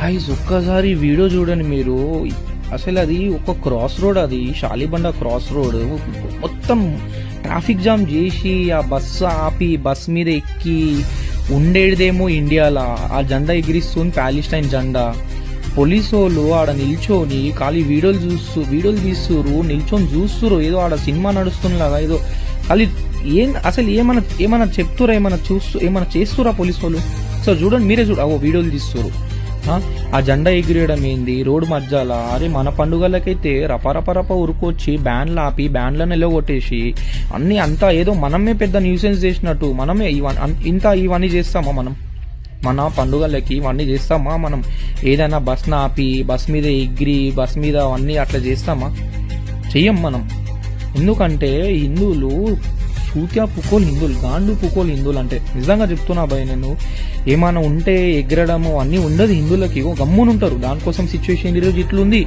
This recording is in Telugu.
గైస్ ఒక్కసారి వీడియో చూడండి మీరు. అసలు అది ఒక క్రాస్ రోడ్, అది షాలిబండ క్రాస్ రోడ్. మొత్తం ట్రాఫిక్ జామ్ చేసి ఆ బస్సు ఆపి బస్ మీద ఎక్కి ఉండేదేమో ఇండియాలో ఆ జెండా ఎగిరిస్తుంది, ప్యాలెస్టైన్ జెండా. పోలీసు వాళ్ళు ఆడ నిల్చొని ఖాళీ వీడియోలు తీస్తురు, నిల్చొని చూస్తురు. ఏదో ఆడ సినిమా నడుస్తున్నలాగా ఏదో ఖాళీ. అసలు ఏమన్నా చెప్తురా, ఏమన్నా చేస్తురా పోలీసు వాళ్ళు? సో చూడండి, మీరే వీడియోలు తీస్తురు. ఆ జెండా ఎగిరేయడం ఏంది రోడ్డు మధ్యాల? అరే మన పండుగలకైతే రపరపరప ఉరుకొచ్చి బ్యాన్లు ఆపి బ్యాన్లను నిలగొట్టేసి అన్ని అంతా ఏదో మనమే పెద్ద న్యూసెన్స్ చేసినట్టు మనమే ఇవన్నీ చేస్తామా? మనం మన పండుగలకి ఇవన్నీ చేస్తామా? మనం ఏదైనా బస్ను ఆపి బస్ మీద ఎగిరి బస్ మీద అవన్నీ అట్లా చేస్తామా? చెయ్యం మనం. ఎందుకంటే హిందువులు సూత్యా పుకోలు హిందువులు, గాండు పుకోలు హిందువులు. అంటే నిజంగా చెప్తున్నా భయ, నేను ఏమైనా ఉంటే ఎగరడము అన్నీ ఉండదు హిందువులకి. గమ్మునుంటారు. దానికోసం సిచ్యువేషన్ ఈరోజు ఇట్లుంది.